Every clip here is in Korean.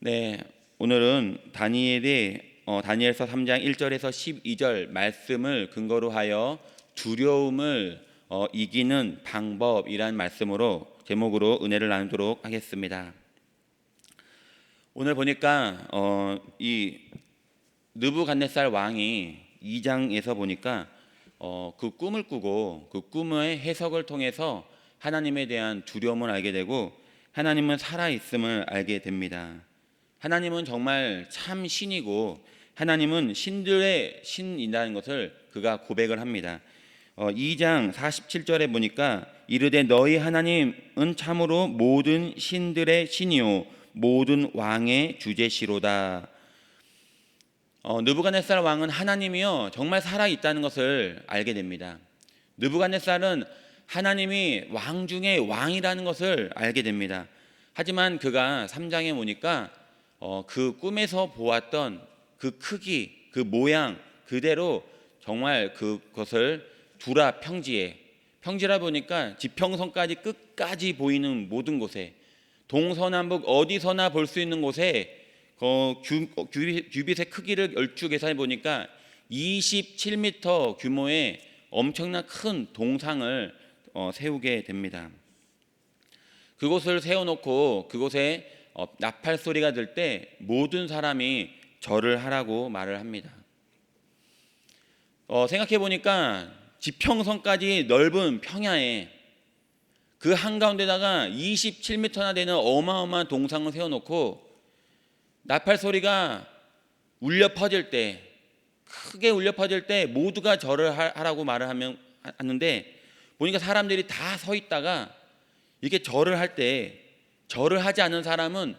네, 오늘은 다니엘서 3장 1절에서 12절 말씀을 근거로 하여 두려움을 이기는 방법이란 말씀으로 제목으로 은혜를 나누도록 하겠습니다. 오늘 보니까 이 느부갓네살 왕이 2장에서 보니까 그 꿈을 꾸고 그 꿈의 해석을 통해서 하나님에 대한 두려움을 알게 되고 하나님은 살아있음을 알게 됩니다. 하나님은 정말 참 신이고 하나님은 신들의 신이라는 것을 그가 고백을 합니다. 2장 47절에 보니까 이르되 너희 하나님은 참으로 모든 신들의 신이요 모든 왕의 주제시로다. 느부갓네살 왕은 하나님이요 정말 살아있다는 것을 알게 됩니다. 느부갓네살은 하나님이 왕 중에 왕이라는 것을 알게 됩니다. 하지만 그가 3장에 보니까 그 꿈에서 보았던 그 크기, 그 모양 그대로 정말 그것을 두라 평지라 보니까 지평선까지 끝까지 보이는 모든 곳에 동서남북 어디서나 볼 수 있는 곳에 규빗의 크기를 얼추 계산해 보니까 27m 규모의 엄청난 큰 동상을 세우게 됩니다. 그곳을 세워놓고 그곳에 나팔 소리가 들 때 모든 사람이 절을 하라고 말을 합니다. 생각해 보니까 지평선까지 넓은 평야에 그 한가운데다가 27m나 되는 어마어마한 동상을 세워놓고 나팔 소리가 울려 퍼질 때 크게 울려 퍼질 때 모두가 절을 하라고 말을 하는데 보니까 사람들이 다 서 있다가 이렇게 절을 할 때 절을 하지 않은 사람은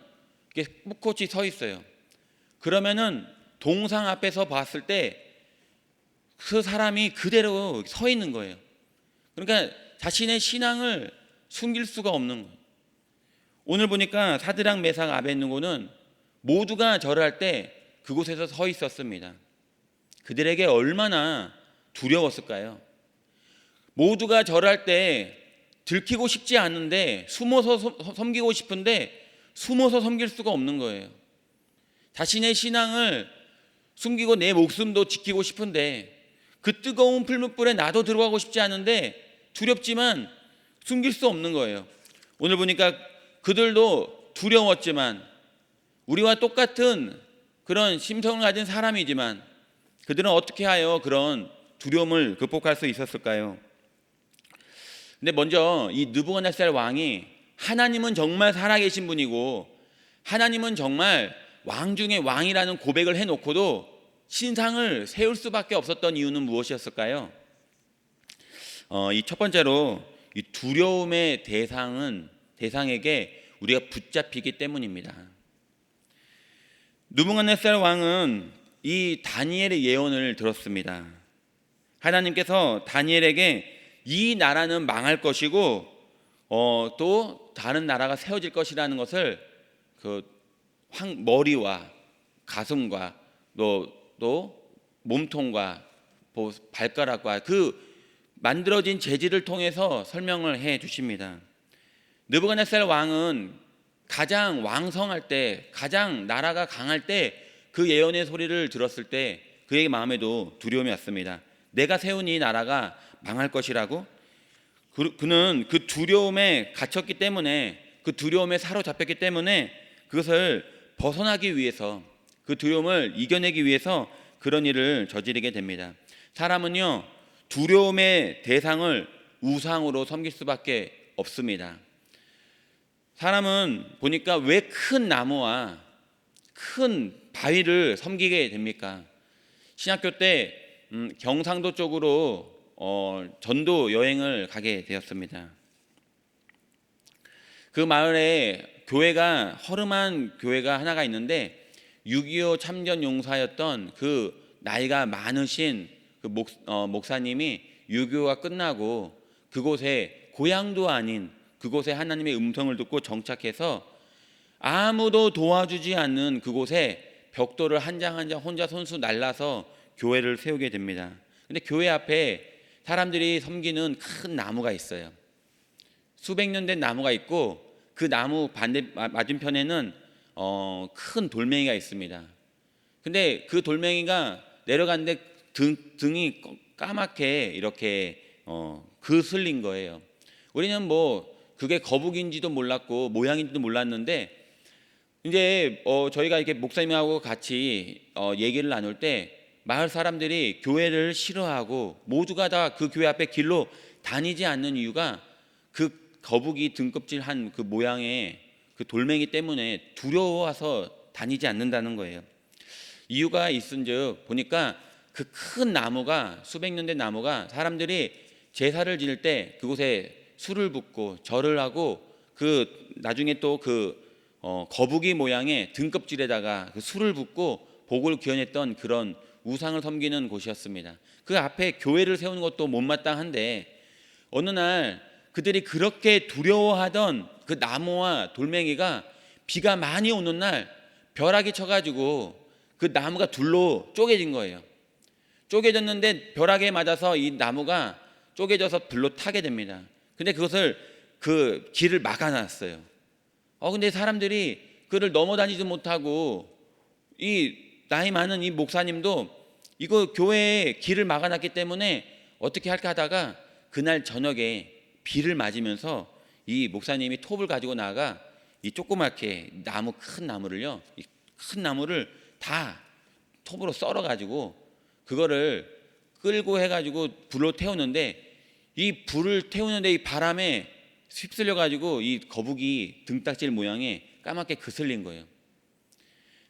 이렇게 꿋꿋이 서 있어요. 그러면은 동상 앞에서 봤을 때 그 사람이 그대로 서 있는 거예요. 그러니까 자신의 신앙을 숨길 수가 없는 거예요. 오늘 보니까 사드락 메삭 아벳느고는 모두가 절을 할 때 그곳에서 서 있었습니다. 그들에게 얼마나 두려웠을까요? 모두가 절을 할 때 들키고 싶지 않은데 숨어서 섬기고 싶은데 숨어서 섬길 수가 없는 거예요. 자신의 신앙을 숨기고 내 목숨도 지키고 싶은데 그 뜨거운 풀무불에 나도 들어가고 싶지 않은데 두렵지만 숨길 수 없는 거예요. 오늘 보니까 그들도 두려웠지만 우리와 똑같은 그런 심성을 가진 사람이지만 그들은 어떻게 하여 그런 두려움을 극복할 수 있었을까요? 근데 먼저 이 느부갓네살 왕이 하나님은 정말 살아계신 분이고 하나님은 정말 왕 중에 왕이라는 고백을 해놓고도 신상을 세울 수밖에 없었던 이유는 무엇이었을까요? 이 첫 번째로 이 두려움의 대상에게 우리가 붙잡히기 때문입니다. 느부갓네살 왕은 이 다니엘의 예언을 들었습니다. 하나님께서 다니엘에게 이 나라는 망할 것이고 또 다른 나라가 세워질 것이라는 것을 그 머리와 가슴과 또 몸통과 발가락과 그 만들어진 재질을 통해서 설명을 해 주십니다. 느부갓네살 왕은 가장 왕성할 때, 가장 나라가 강할 때 그 예언의 소리를 들었을 때 그의 마음에도 두려움이 왔습니다. 내가 세운 이 나라가 망할 것이라고? 그는 그 두려움에 갇혔기 때문에 그 두려움에 사로잡혔기 때문에 그것을 벗어나기 위해서 그 두려움을 이겨내기 위해서 그런 일을 저지르게 됩니다. 사람은요 두려움의 대상을 우상으로 섬길 수밖에 없습니다. 사람은 보니까 왜 큰 나무와 큰 바위를 섬기게 됩니까? 신학교 때 경상도 쪽으로 전도 여행을 가게 되었습니다. 그 마을에 허름한 교회가 하나가 있는데 6.25 참전 용사였던 그 나이가 많으신 그 목사님이 6.25가 끝나고 그곳에 고향도 아닌 그곳에 하나님의 음성을 듣고 정착해서 아무도 도와주지 않는 그곳에 벽돌을 한 장 한 장 혼자 손수 날라서 교회를 세우게 됩니다. 근데 교회 앞에 사람들이 섬기는 큰 나무가 있어요. 수백 년 된 나무가 있고 그 나무 맞은편에는 큰 돌멩이가 있습니다. 근데 그 돌멩이가 내려갔는데 등이 까맣게 이렇게 그슬린 거예요. 우리는 뭐 그게 거북인지도 몰랐고 모양인지도 몰랐는데 이제 저희가 이렇게 목사님하고 같이 얘기를 나눌 때 마을 사람들이 교회를 싫어하고 모두가 다 그 교회 앞에 길로 다니지 않는 이유가 그 거북이 등껍질한 그 모양의 그 돌멩이 때문에 두려워서 다니지 않는다는 거예요. 이유가 있은즉 보니까 그 큰 나무가 수백 년 된 나무가 사람들이 제사를 지낼 때 그곳에 술을 붓고 절을 하고 그 나중에 또 그 거북이 모양의 등껍질에다가 그 술을 붓고 복을 기원했던 그런 우상을 섬기는 곳이었습니다. 그 앞에 교회를 세우는 것도 못마땅한데 어느 날 그들이 그렇게 두려워하던 그 나무와 돌멩이가 비가 많이 오는 날 벼락이 쳐가지고 그 나무가 둘로 쪼개진 거예요. 쪼개졌는데 벼락에 맞아서 이 나무가 쪼개져서 불로 타게 됩니다. 근데 그것을 그 길을 막아놨어요. 근데 사람들이 그를 넘어다니지 못하고 이 나이 많은 이 목사님도 이거 교회에 길을 막아놨기 때문에 어떻게 할까 하다가 그날 저녁에 비를 맞으면서 이 목사님이 톱을 가지고 나가 이 조그맣게 나무 큰 나무를요, 이 큰 나무를 다 톱으로 썰어 가지고 그거를 끌고 해가지고 불로 태우는데 이 불을 태우는데 이 바람에 휩쓸려 가지고 이 거북이 등딱질 모양에 까맣게 그슬린 거예요.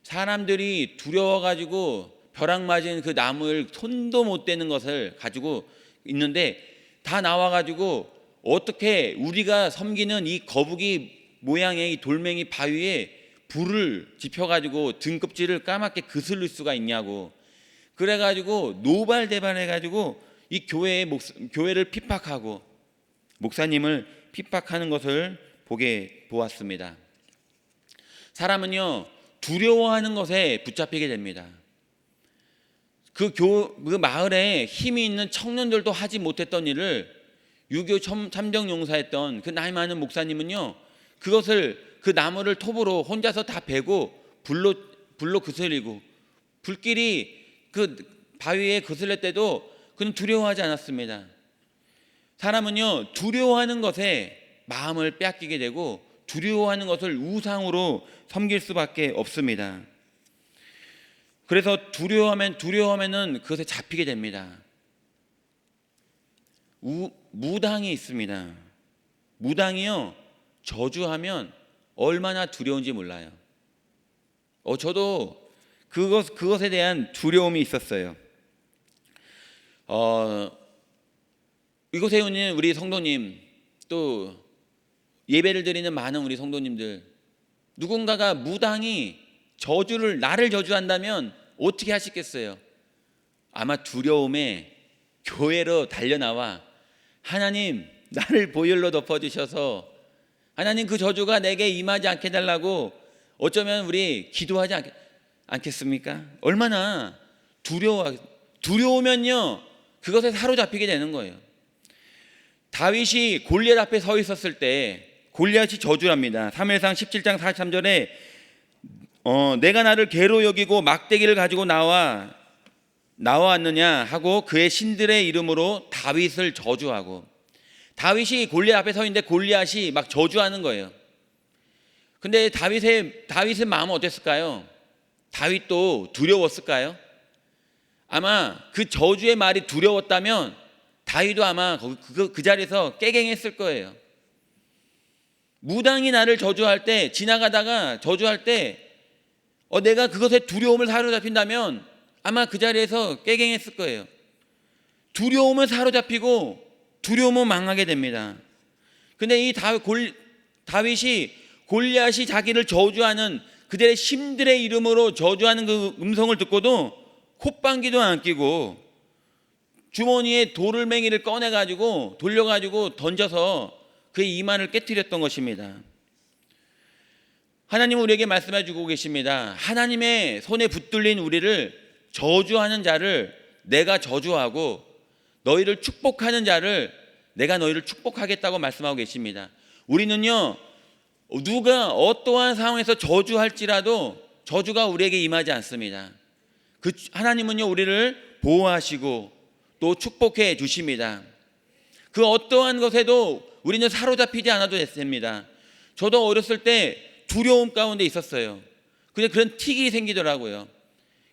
사람들이 두려워 가지고 벼락 맞은 그 나무를 손도 못 대는 것을 가지고 있는데 다 나와 가지고 어떻게 우리가 섬기는 이 거북이 모양의 이 돌멩이 바위에 불을 지펴 가지고 등껍질을 까맣게 그슬릴 수가 있냐고. 그래 가지고 노발대발해 가지고 이 교회를 핍박하고 목사님을 핍박하는 것을 보았습니다. 사람은요 두려워하는 것에 붙잡히게 됩니다. 그 마을에 힘이 있는 청년들도 하지 못했던 일을 6.25 참정용사했던 그 나이 많은 목사님은요 그것을 그 나무를 톱으로 혼자서 다 베고 불로 그슬리고 불길이 그 바위에 그슬릴 때도 그는 두려워하지 않았습니다. 사람은요 두려워하는 것에 마음을 빼앗기게 되고 두려워하는 것을 우상으로 섬길 수밖에 없습니다. 그래서 두려워하면은 그것에 잡히게 됩니다. 무당이 있습니다. 무당이요 저주하면 얼마나 두려운지 몰라요. 저도 그것에 대한 두려움이 있었어요. 이곳에 있는 우리 성도님 또 예배를 드리는 많은 우리 성도님들 누군가가 무당이 나를 저주한다면 어떻게 하시겠어요? 아마 두려움에 교회로 달려나와 하나님 나를 보혈로 덮어주셔서 하나님 그 저주가 내게 임하지 않게 해달라고 어쩌면 우리 기도하지 않겠습니까? 얼마나 두려우면요 그것에 사로잡히게 되는 거예요. 다윗이 골리앗 앞에 서 있었을 때 골리앗이 저주를 합니다. 사무엘상 17장 43절에 내가 나를 개로 여기고 막대기를 가지고 나왔느냐 하고 그의 신들의 이름으로 다윗을 저주하고 다윗이 골리앗 앞에 서 있는데 골리앗이 막 저주하는 거예요. 근데 다윗의 마음은 어땠을까요? 다윗도 두려웠을까요? 아마 그 저주의 말이 두려웠다면 다윗도 아마 그 자리에서 깨갱했을 거예요. 무당이 나를 저주할 때 지나가다가 저주할 때 내가 그것에 두려움을 사로잡힌다면 아마 그 자리에서 깨갱했을 거예요. 두려움을 사로잡히고 두려움은 망하게 됩니다. 근데 이 다윗이 골리앗이 자기를 저주하는 그들의 신들의 이름으로 저주하는 그 음성을 듣고도 콧방귀도 안 끼고 주머니에 돌을맹이를 꺼내가지고 돌려가지고 던져서 그의 이마를 깨뜨렸던 것입니다. 하나님은 우리에게 말씀해 주고 계십니다. 하나님의 손에 붙들린 우리를 저주하는 자를 내가 저주하고 너희를 축복하는 자를 내가 너희를 축복하겠다고 말씀하고 계십니다. 우리는요 누가 어떠한 상황에서 저주할지라도 저주가 우리에게 임하지 않습니다. 그 하나님은요, 우리를 보호하시고 또 축복해 주십니다. 그 어떠한 것에도 우리는 사로잡히지 않아도 됩니다. 저도 어렸을 때 두려움 가운데 있었어요. 근데 그런 틱이 생기더라고요.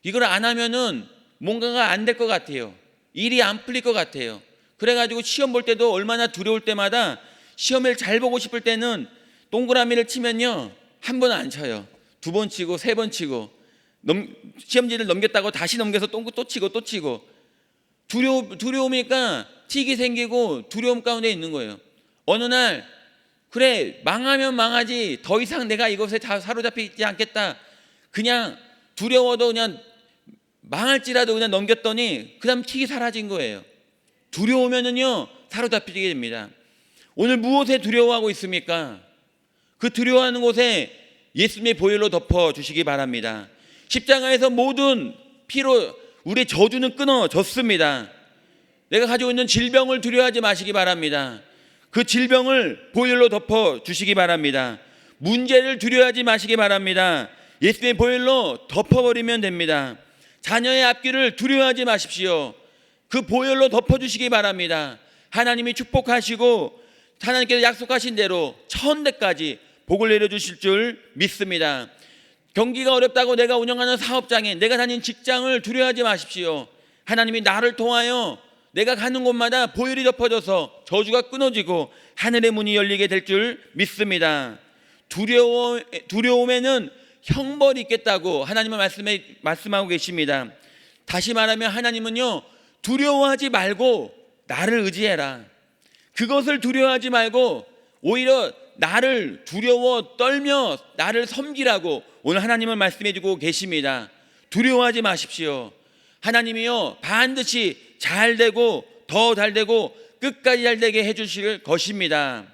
이걸 안 하면은 뭔가가 안 될 것 같아요. 일이 안 풀릴 것 같아요. 그래가지고 시험 볼 때도 얼마나 두려울 때마다 시험을 잘 보고 싶을 때는 동그라미를 치면요, 한 번 안 쳐요. 두 번 치고 세 번 치고 시험지를 넘겼다고 다시 넘겨서 또 치고 또 치고 두려우니까 틱이 생기고 두려움 가운데 있는 거예요. 어느 날 그래 망하면 망하지 더 이상 내가 이것에 사로잡히지 않겠다. 그냥 두려워도 그냥 망할지라도 그냥 넘겼더니 그 다음 틱이 사라진 거예요. 두려우면은요 사로잡히게 됩니다. 오늘 무엇에 두려워하고 있습니까? 그 두려워하는 곳에 예수님의 보혈로 덮어주시기 바랍니다. 십자가에서 모든 피로 우리의 저주는 끊어졌습니다. 내가 가지고 있는 질병을 두려워하지 마시기 바랍니다. 그 질병을 보혈로 덮어주시기 바랍니다. 문제를 두려워하지 마시기 바랍니다. 예수님의 보혈로 덮어버리면 됩니다. 자녀의 앞길을 두려워하지 마십시오. 그 보혈로 덮어주시기 바랍니다. 하나님이 축복하시고 하나님께서 약속하신 대로 1000대까지 복을 내려주실 줄 믿습니다. 경기가 어렵다고 내가 운영하는 사업장에 내가 다닌 직장을 두려워하지 마십시오. 하나님이 나를 통하여 내가 가는 곳마다 보혈이 덮어져서 저주가 끊어지고 하늘의 문이 열리게 될 줄 믿습니다. 두려움에는 형벌이 있겠다고 하나님은 말씀하고 계십니다. 다시 말하면 하나님은요, 두려워하지 말고 나를 의지해라. 그것을 두려워하지 말고 오히려 나를 두려워 떨며 나를 섬기라고 오늘 하나님은 말씀해 주고 계십니다. 두려워하지 마십시오. 하나님이요 반드시 잘 되고 더 잘 되고 끝까지 잘 되게 해주실 것입니다.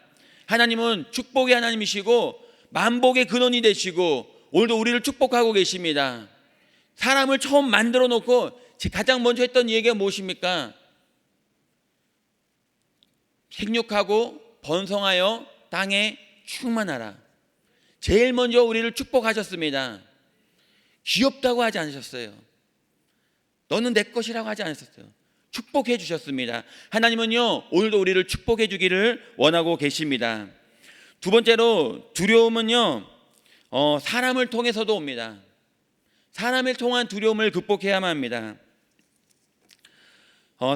하나님은 축복의 하나님이시고 만복의 근원이 되시고 오늘도 우리를 축복하고 계십니다. 사람을 처음 만들어 놓고 가장 먼저 했던 얘기가 무엇입니까? 생육하고 번성하여 땅에 충만하라. 제일 먼저 우리를 축복하셨습니다. 귀엽다고 하지 않으셨어요. 너는 내 것이라고 하지 않으셨어요. 축복해 주셨습니다. 하나님은요 오늘도 우리를 축복해 주기를 원하고 계십니다. 두 번째로 두려움은요 사람을 통해서도 옵니다. 사람을 통한 두려움을 극복해야만 합니다.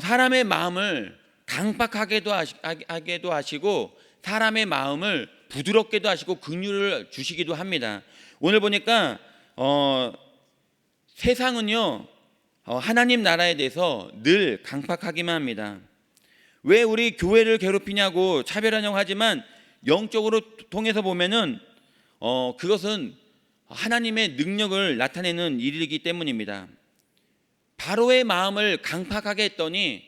사람의 마음을 강팍하게도 하시고 사람의 마음을 부드럽게도 하시고 긍휼을 주시기도 합니다. 오늘 보니까 세상은요 하나님 나라에 대해서 늘 강팍하기만 합니다. 왜 우리 교회를 괴롭히냐고 차별하냐고 하지만 영적으로 통해서 보면은 그것은 하나님의 능력을 나타내는 일이기 때문입니다. 바로의 마음을 강팍하게 했더니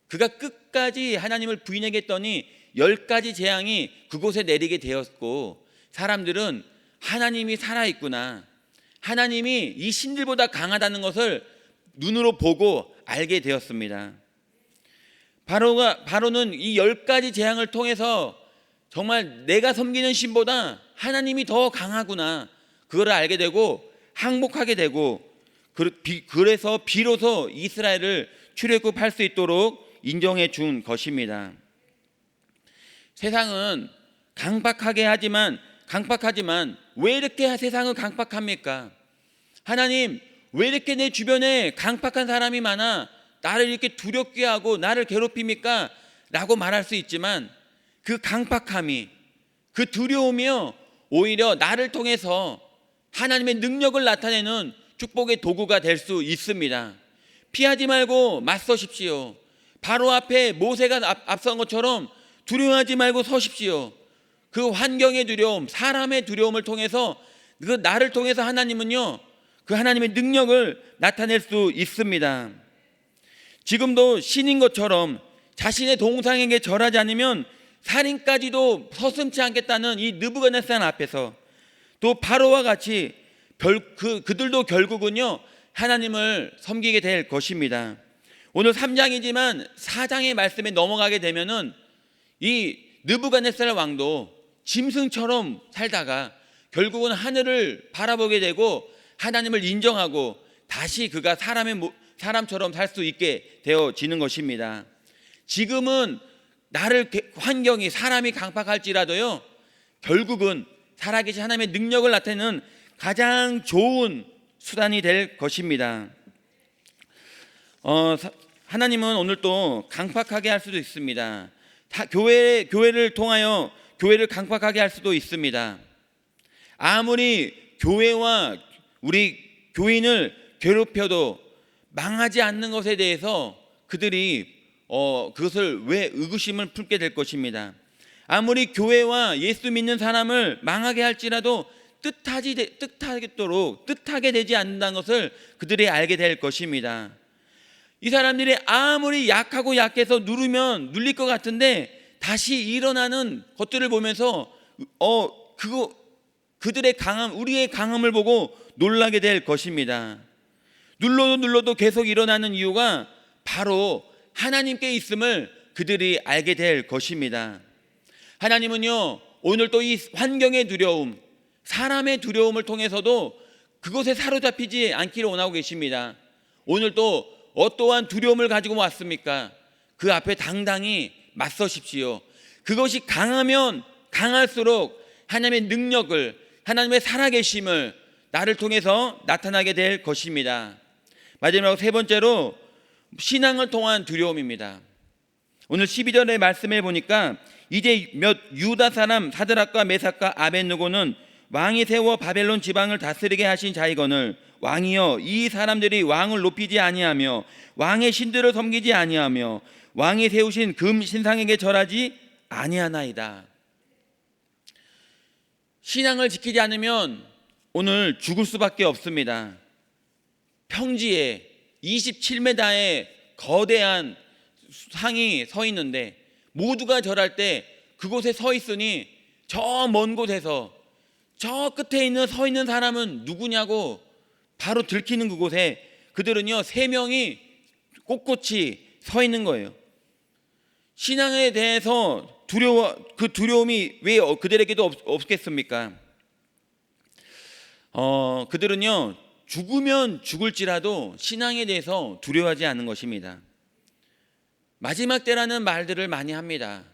그가 끝까지 하나님을 부인하게 했더니 10가지 재앙이 그곳에 내리게 되었고 사람들은 하나님이 살아있구나, 하나님이 이 신들보다 강하다는 것을 눈으로 보고 알게 되었습니다. 바로는 이 10가지 재앙을 통해서 정말 내가 섬기는 신보다 하나님이 더 강하구나 그거를 알게 되고 항복하게 되고 그래서 비로소 이스라엘을 출애굽할 수 있도록 인정해 준 것입니다. 세상은 강팍하지만 왜 이렇게 세상은 강팍합니까? 하나님 왜 이렇게 내 주변에 강팍한 사람이 많아 나를 이렇게 두렵게 하고 나를 괴롭힙니까? 라고 말할 수 있지만 그 강팍함이 그 두려움이요 오히려 나를 통해서 하나님의 능력을 나타내는 축복의 도구가 될 수 있습니다. 피하지 말고 맞서십시오. 바로 앞에 모세가 앞선 것처럼 두려워하지 말고 서십시오. 그 환경의 두려움, 사람의 두려움을 통해서 그 나를 통해서 하나님은요 그 하나님의 능력을 나타낼 수 있습니다. 지금도 신인 것처럼 자신의 동상에게 절하지 않으면 살인까지도 서슴지 않겠다는 이 느부갓네살 앞에서 또 바로와 같이 그들도 결국은요 하나님을 섬기게 될 것입니다. 오늘 3장이지만 4장의 말씀에 넘어가게 되면은 이 느부갓네살 왕도 짐승처럼 살다가 결국은 하늘을 바라보게 되고 하나님을 인정하고 다시 그가 사람처럼 살 수 있게 되어지는 것입니다. 지금은 환경이 사람이 강팍할지라도요, 결국은 살아계신 하나님의 능력을 나타내는 가장 좋은 수단이 될 것입니다. 하나님은 오늘 또 강팍하게 할 수도 있습니다. 교회를 통하여 교회를 강팍하게 할 수도 있습니다. 아무리 교회와 우리 교인을 괴롭혀도 망하지 않는 것에 대해서 그들이 그것을 왜 의구심을 품게 될 것입니다. 아무리 교회와 예수 믿는 사람을 망하게 할지라도 뜻하게 되지 않는다는 것을 그들이 알게 될 것입니다. 이 사람들이 아무리 약하고 약해서 누르면 눌릴 것 같은데 다시 일어나는 것들을 보면서 그들의 우리의 강함을 보고 놀라게 될 것입니다. 눌러도 계속 일어나는 이유가 바로 하나님께 있음을 그들이 알게 될 것입니다. 하나님은요, 오늘 또 이 환경의 두려움, 사람의 두려움을 통해서도 그것에 사로잡히지 않기를 원하고 계십니다. 오늘 또 어떠한 두려움을 가지고 왔습니까? 그 앞에 당당히 맞서십시오. 그것이 강하면 강할수록 하나님의 능력을, 하나님의 살아계심을 나를 통해서 나타나게 될 것입니다. 마지막으로 세 번째로 신앙을 통한 두려움입니다. 오늘 12절의 말씀에 보니까 이제 몇 유다 사람 사드락과 메삭과 아벳느고는 왕이 세워 바벨론 지방을 다스리게 하신 자이거늘 왕이여, 이 사람들이 왕을 높이지 아니하며 왕의 신들을 섬기지 아니하며 왕이 세우신 금 신상에게 절하지 아니하나이다. 신앙을 지키지 않으면 오늘 죽을 수밖에 없습니다. 평지에 27m의 거대한 상이 서 있는데 모두가 절할 때 그곳에 서 있으니 저 먼 곳에서 저 끝에 서 있는 사람은 누구냐고 바로 들키는 그곳에 그들은요 3명이 꼿꼿이 서 있는 거예요. 신앙에 대해서 그 두려움이 왜 그들에게도 없겠습니까? 그들은요 죽으면 죽을지라도 신앙에 대해서 두려워하지 않는 것입니다. 마지막 때라는 말들을 많이 합니다.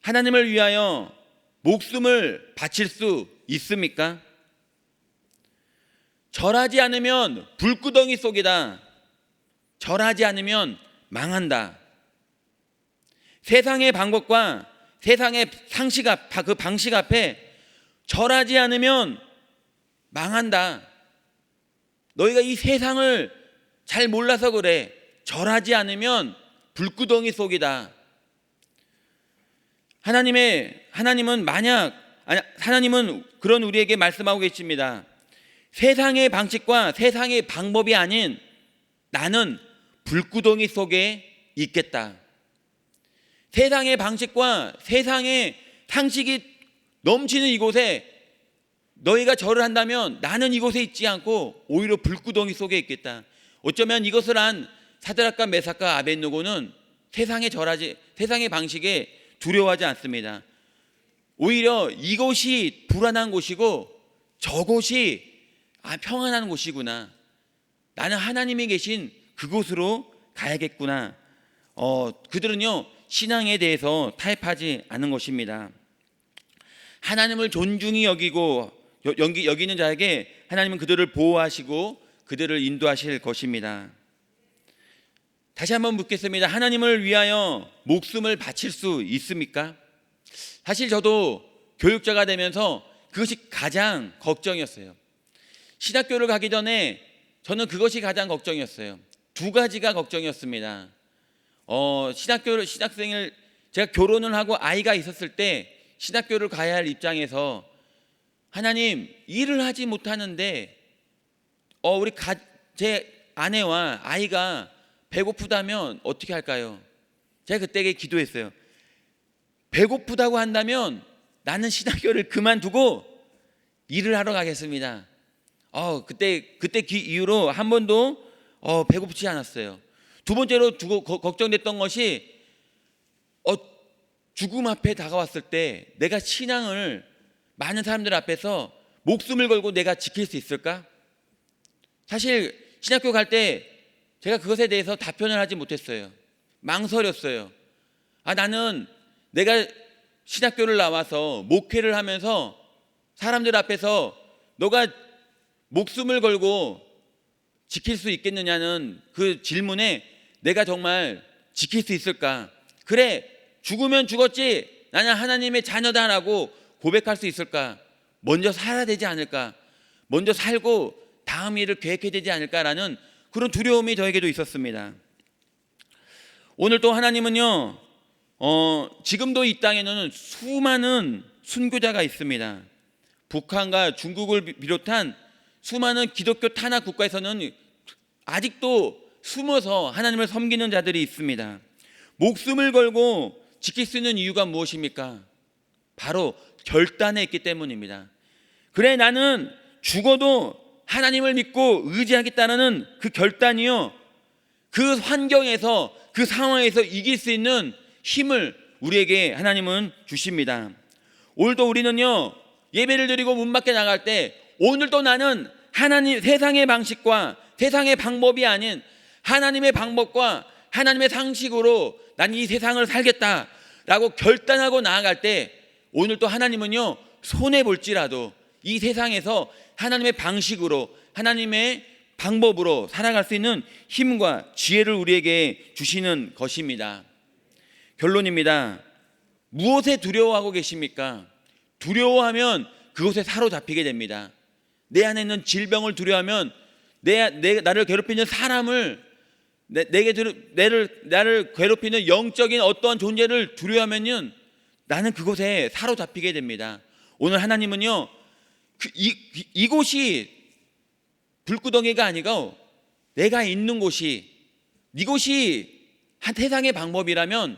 하나님을 위하여 목숨을 바칠 수 있습니까? 절하지 않으면 불구덩이 속이다. 절하지 않으면 망한다. 세상의 방법과 세상의 그 방식 앞에 절하지 않으면 망한다. 너희가 이 세상을 잘 몰라서 그래. 절하지 않으면 불구덩이 속이다. 하나님은 그런 우리에게 말씀하고 계십니다. 세상의 방식과 세상의 방법이 아닌 나는 불구덩이 속에 있겠다. 세상의 방식과 세상의 상식이 넘치는 이곳에 너희가 절을 한다면 나는 이곳에 있지 않고 오히려 불구덩이 속에 있겠다. 어쩌면 이것을 한 사드락과 메삭과 아벳느고는 세상의 방식에 두려워하지 않습니다. 오히려 이곳이 불안한 곳이고 저곳이 평안한 곳이구나. 나는 하나님이 계신 그곳으로 가야겠구나. 그들은요 신앙에 대해서 타협하지 않은 것입니다. 하나님을 존중히 여기는 자에게 하나님은 그들을 보호하시고 그들을 인도하실 것입니다. 다시 한번 묻겠습니다. 하나님을 위하여 목숨을 바칠 수 있습니까? 사실 저도 교육자가 되면서 그것이 가장 걱정이었어요. 신학교를 가기 전에 저는 그것이 가장 걱정이었어요. 두 가지가 걱정이었습니다. 제가 결혼을 하고 아이가 있었을 때 신학교를 가야 할 입장에서 하나님, 일을 하지 못하는데 제 아내와 아이가 배고프다면 어떻게 할까요? 제가 그때 기도했어요. 배고프다고 한다면 나는 신학교를 그만두고 일을 하러 가겠습니다. 그때 이후로 한 번도 배고프지 않았어요. 두 번째로 걱정됐던 것이 죽음 앞에 다가왔을 때 내가 신앙을 많은 사람들 앞에서 목숨을 걸고 내가 지킬 수 있을까? 사실 신학교 갈 때 제가 그것에 대해서 답변을 하지 못했어요. 망설였어요. 나는 내가 신학교를 나와서 목회를 하면서 사람들 앞에서 너가 목숨을 걸고 지킬 수 있겠느냐는 그 질문에 내가 정말 지킬 수 있을까? 그래, 죽으면 죽었지 나는 하나님의 자녀다라고 고백할 수 있을까? 먼저 살아야 되지 않을까? 먼저 살고 다음 일을 계획해야 되지 않을까라는 그런 두려움이 저에게도 있었습니다. 오늘 또 하나님은요, 지금도 이 땅에는 수많은 순교자가 있습니다. 북한과 중국을 비롯한 수많은 기독교 탄압 국가에서는 아직도 숨어서 하나님을 섬기는 자들이 있습니다. 목숨을 걸고 지킬 수 있는 이유가 무엇입니까? 바로 결단에 있기 때문입니다. 그래, 나는 죽어도 하나님을 믿고 의지하겠다는 그 결단이요, 그 환경에서 그 상황에서 이길 수 있는 힘을 우리에게 하나님은 주십니다. 오늘도 우리는요, 예배를 드리고 문 밖에 나갈 때 오늘도 나는 하나님, 세상의 방식과 세상의 방법이 아닌 하나님의 방법과 하나님의 상식으로 난 이 세상을 살겠다라고 결단하고 나아갈 때 오늘도 하나님은요, 손해볼지라도 이 세상에서 하나님의 방식으로 하나님의 방법으로 살아갈 수 있는 힘과 지혜를 우리에게 주시는 것입니다. 결론입니다. 무엇에 두려워하고 계십니까? 두려워하면 그것에 사로잡히게 됩니다. 내 안에 있는 질병을 두려워하면 나를 괴롭히는 사람을 나를 괴롭히는 영적인 어떠한 존재를 두려워하면요, 나는 그곳에 사로잡히게 됩니다. 오늘 하나님은요, 이곳이 불구덩이가 아니고 내가 있는 곳이, 이곳이 한 세상의 방법이라면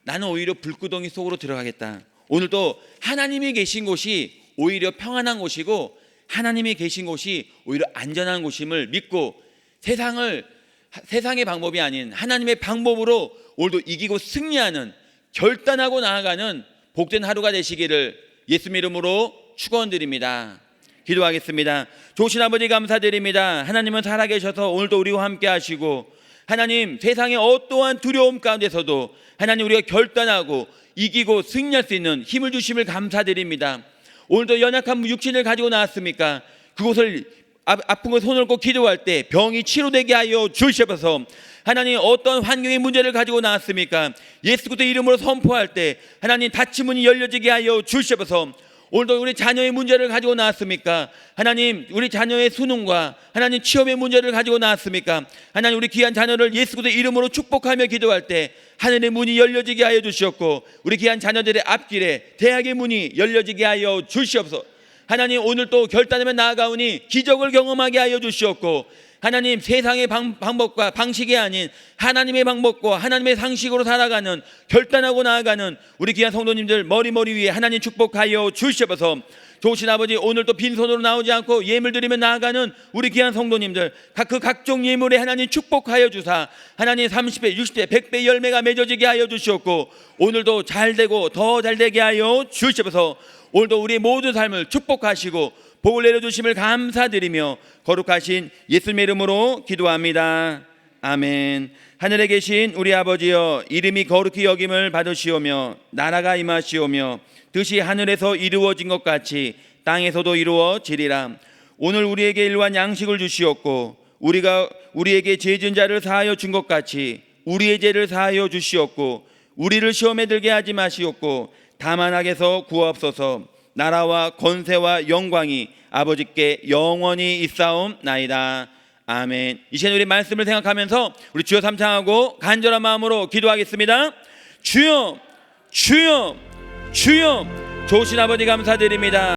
나는 오히려 불구덩이 속으로 들어가겠다. 오늘도 하나님이 계신 곳이 오히려 평안한 곳이고 하나님이 계신 곳이 오히려 안전한 곳임을 믿고 세상의 방법이 아닌 하나님의 방법으로 오늘도 이기고 승리하는, 결단하고 나아가는 복된 하루가 되시기를 예수님 이름으로 축원드립니다. 기도하겠습니다. 좋으신 아버지 감사드립니다. 하나님은 살아계셔서 오늘도 우리와 함께 하시고, 하나님, 세상의 어떠한 두려움 가운데서도 하나님, 우리가 결단하고 이기고 승리할 수 있는 힘을 주심을 감사드립니다. 오늘도 연약한 육신을 가지고 나왔습니까? 그곳을 아픈 걸 손을 꼭 기도할 때 병이 치료되게 하여 주시옵소서. 하나님, 어떤 환경의 문제를 가지고 나왔습니까? 예수 그리스도 이름으로 선포할 때 하나님, 닫힌 문이 열려지게 하여 주시옵소서. 오늘도 우리 자녀의 문제를 가지고 나왔습니까? 하나님, 우리 자녀의 수능과 하나님 취업의 문제를 가지고 나왔습니까? 하나님, 우리 귀한 자녀를 예수 그리스도 이름으로 축복하며 기도할 때 하늘의 문이 열려지게 하여 주시옵고, 우리 귀한 자녀들의 앞길에 대학의 문이 열려지게 하여 주시옵소서. 하나님, 오늘 또 결단하며 나아가오니 기적을 경험하게 하여 주시옵고, 하나님, 세상의 방법과 방식이 아닌 하나님의 방법과 하나님의 상식으로 살아가는, 결단하고 나아가는 우리 귀한 성도님들 머리 위에 하나님 축복하여 주시옵소서. 좋으신 아버지, 오늘도 빈손으로 나오지 않고 예물 드리며 나아가는 우리 귀한 성도님들 각종 예물에 하나님 축복하여 주사, 하나님 30배 60배 100배 열매가 맺어지게 하여 주시옵고, 오늘도 잘되고 더 잘되게 하여 주시옵소서. 오늘도 우리의 모든 삶을 축복하시고 복을 내려주심을 감사드리며 거룩하신 예수님의 이름으로 기도합니다. 아멘. 하늘에 계신 우리 아버지여, 이름이 거룩히 여김을 받으시오며 나라가 임하시오며 뜻이 하늘에서 이루어진 것 같이 땅에서도 이루어지리라. 오늘 우리에게 일용할 양식을 주시옵고, 우리가 우리에게 죄 지은 자를 사하여 준 것 같이 우리의 죄를 사하여 주시옵고, 우리를 시험에 들게 하지 마시옵고 다만 악에서 구하옵소서. 나라와 권세와 영광이 아버지께 영원히 있사옵나이다. 아멘. 이 시간 우리 말씀을 생각하면서 우리 주여 삼창하고 간절한 마음으로 기도하겠습니다. 주여, 주여, 주여. 좋으신 아버지 감사드립니다.